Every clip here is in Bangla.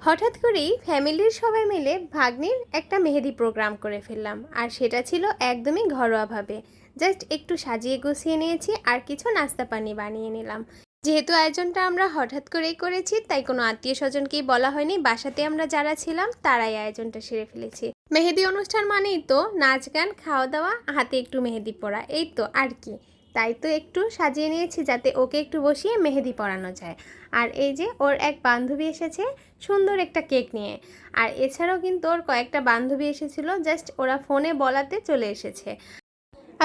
হঠাৎ করেই ফ্যামিলির সবাই মিলে ভাগ্নির একটা মেহেদি প্রোগ্রাম করে ফেললাম, আর সেটা ছিল একদমই ঘরোয়াভাবে। জাস্ট একটু সাজিয়ে গুছিয়ে নিয়েছি আর কিছু নাস্তা পানি বানিয়ে নিলাম। যেহেতু আয়োজনটা আমরা হঠাৎ করেই করেছি, তাই কোনো আত্মীয় স্বজনকেই বলা হয়নি, বাসাতে আমরা যারা ছিলাম তারাই আয়োজনটা সেরে ফেলেছি। মেহেদি অনুষ্ঠান মানেই তো নাচ গান খাওয়া দাওয়া, হাতে একটু মেহেদি পরা, এই তো আর কি। তাই তো একটু সাজিয়ে নিয়েছি যাতে ওকে একটু বসিয়ে মেহেদি পরানো যায়। আর এই যে ওর এক বান্ধবী এসেছে সুন্দর একটা কেক নিয়ে। আর এছাড়াও কিন্তু ওর কয়েকটা বান্ধবী এসেছিল, জাস্ট ওরা ফোনে বলাতে চলে এসেছে।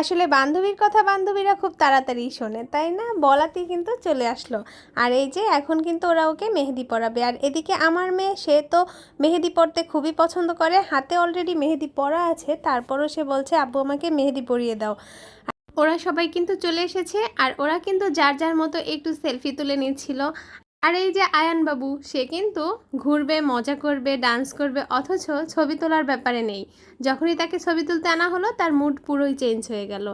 আসলে বান্ধবীর কথা বান্ধবীরা খুব তাড়াতাড়ি শোনে, তাই না? বলাতেই কিন্তু চলে আসলো। আর এই যে এখন কিন্তু ওরা ওকে মেহেদি পরাবে। আর এদিকে আমার মেয়ে, সে তো মেহেদি পরতে খুবই পছন্দ করে, হাতে অলরেডি মেহেদি পরা আছে, তারপরও সে বলছে আব্বু আমাকে মেহেদি পরিয়ে দাও। ওরা সবাই কিন্তু চলে এসেছে, আর ওরা কিন্তু যার যার মতো একটু সেলফি তুলে নিচ্ছিল। আর এই যে আয়ান বাবু, সে কিন্তু ঘুরবে, মজা করবে, ডান্স করবে, অথচ ছবি তোলার ব্যাপারে নেই। যখনই তাকে ছবি তুলতে আনা হলো, তার মুড পুরোই চেঞ্জ হয়ে গেল।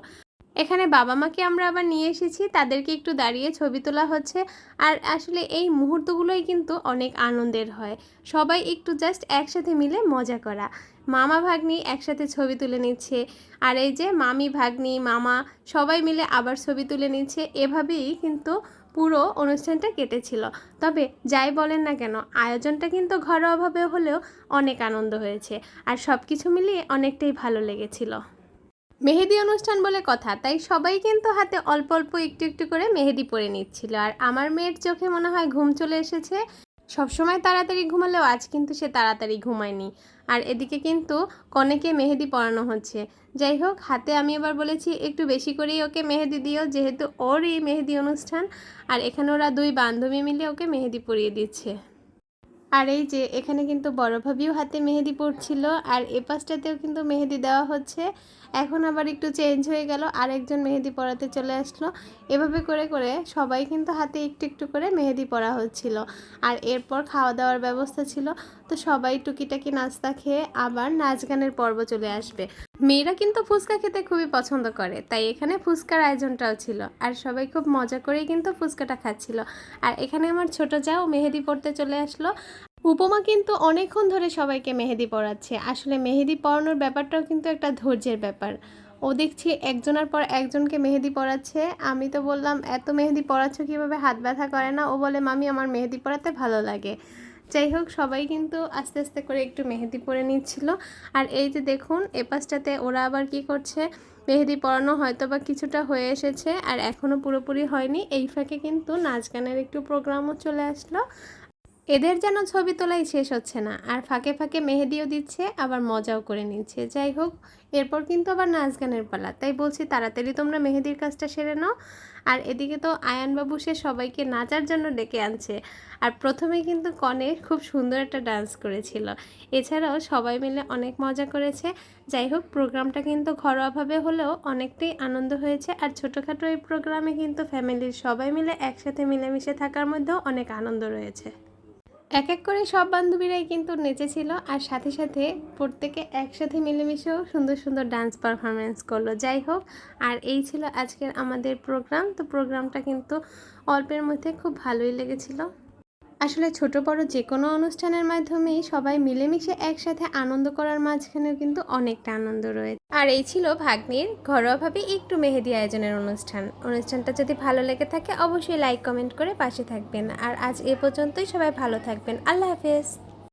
এখানে বাবা মাকে আমরা আবার নিয়ে এসেছি, তাদেরকে একটু দাঁড়িয়ে ছবি তোলা হচ্ছে। আর আসলে এই মুহূর্তগুলোই কিন্তু অনেক আনন্দের হয়, সবাই একটু জাস্ট একসাথে মিলে মজা করা। মামা ভাগ্নি একসাথে ছবি তুলে নিচ্ছে, আর এই যে মামি ভাগ্নি মামা সবাই মিলে আবার ছবি তুলে নিচ্ছে। এভাবেই কিন্তু পুরো অনুষ্ঠানটা কেটেছিল। তবে যাই বলেন না কেন, আয়োজনটা কিন্তু ঘরোয়াভাবে হলেও অনেক আনন্দ হয়েছে, আর সব কিছু মিলিয়ে অনেকটাই ভালো লেগেছিল। মেহেদি অনুষ্ঠান বলে কথা, তাই সবাই কিন্তু হাতে অল্প অল্প একটু একটু করে মেহেদি পরে নিচ্ছিল। আর আমার মেয়ের চোখে মনে হয় ঘুম চলে এসেছে। সবসময় তাড়াতাড়ি ঘুমালেও আজ কিন্তু সে তাড়াতাড়ি ঘুমায়নি। আর এদিকে কিন্তু কনেকে মেহেদি পরানো হচ্ছে। যাই হোক, হাতে আমি এবার বলেছি একটু বেশি করেই ওকে মেহেদি দিও, যেহেতু ওর এই মেহেদি অনুষ্ঠান। আর এখানে ওরা দুই বান্ধবী মিলে ওকে মেহেদি পরিয়ে দিচ্ছে। আর এই যে এখানে কিন্তু বড় ভাবিও হাতে মেহেদি পড়ছিল, আর এ পাশটাতেও কিন্তু মেহেদি দেওয়া হচ্ছে। এখন আবার একটু চেঞ্জ হয়ে গেল, আরেকজন মেহেদি পরাতে চলে আসলো। এভাবে করে করে সবাই কিন্তু হাতে একটু একটু করে মেহেদি পরা হচ্ছিল। আর এরপর খাওয়া দাওয়ার ব্যবস্থা ছিল, তো সবাই টুকিটাকি নাস্তা খেয়ে আবার নাচ গানের পর্ব চলে আসবে। মেয়েরা কিন্তু ফুচকা খেতে খুবই পছন্দ করে, তাই এখানে ফুচকার আয়োজনটাও ছিল, আর সবাই খুব মজা করেই কিন্তু ফুচকাটা খাচ্ছিল। আর এখানে আমার ছোট যাও মেহেদি পড়তে চলে আসলো। উপমা কিন্তু অনেকক্ষণ ধরে সবাইকে মেহেদি পরাচ্ছে। আসলে মেহেদি পরানোর ব্যাপারটাও কিন্তু একটা ধৈর্যের ব্যাপার। ও দেখছি একজনের পর একজনকে মেহেদি পরাচ্ছে। আমি তো বললাম এত মেহেদি পরাচ্ছ কীভাবে, হাত ব্যথা করে না? ও বলে মামি আমার মেহেদি পরাতে ভালো লাগে। যাই হোক, সবাই কিন্তু আস্তে আস্তে করে একটু মেহেদি পরে নিচ্ছিল। আর এই যে দেখুন, এপাশটাতে ওরা আবার কি করছে, মেহেদি পরানো হয়তো বা কিছুটা হয়ে এসেছে, আর এখনও পুরোপুরি হয়নি। এই ফাঁকে কিন্তু নাচ গানের একটু প্রোগ্রামও চলে আসলো। এদের যেন ছবি তোলাই শেষ হচ্ছে না, আর ফাঁকে ফাঁকে মেহেদিও দিচ্ছে, আবার মজাও করে নিচ্ছে। যাই হোক, এরপর কিন্তু আবার নাচ গানের পালা, তাই বলছি তাড়াতাড়ি তোমরা মেহেদির কাজটা সেরে নাও। আর এদিকে তো আয়ানবাবু সে সবাইকে নাচার জন্য ডেকে আনছে। আর প্রথমে কিন্তু কনে খুব সুন্দর একটা ডান্স করেছিল, এছাড়াও সবাই মিলে অনেক মজা করেছে। যাই হোক, প্রোগ্রামটা কিন্তু ঘরোয়াভাবে হলেও অনেকটাই আনন্দ হয়েছে। আর ছোটোখাটো এই প্রোগ্রামে কিন্তু ফ্যামিলির সবাই মিলে একসাথে মিলেমিশে থাকার মধ্যেও অনেক আনন্দ রয়েছে। এক এক করে সব বান্ধবীরাই কিন্তু নেচেছিল, আর সাথে সাথে প্রত্যেকে একসাথে মিলেমিশেও সুন্দর সুন্দর ডান্স পারফরমেন্স করলো। যাই হোক, আর এই ছিল আজকের আমাদের প্রোগ্রাম। তো প্রোগ্রামটা কিন্তু অল্পের মধ্যে খুব ভালোই লেগেছিল। আসলে ছোট বড় যে কোনো অনুষ্ঠানের মাধ্যমেই সবাই মিলেমিশে একসাথে আনন্দ করার মাঝখানেও কিন্তু অনেকটা আনন্দ রয়েছে। আর এই ছিল ভাগ্নির ঘরোয়াভাবে একটু মেহেদি আয়োজনের অনুষ্ঠানটা যদি ভালো লেগে থাকে অবশ্যই লাইক কমেন্ট করে পাশে থাকবেন। আর আজ এ পর্যন্তই, সবাই ভালো থাকবেন। আল্লাহ হাফেজ।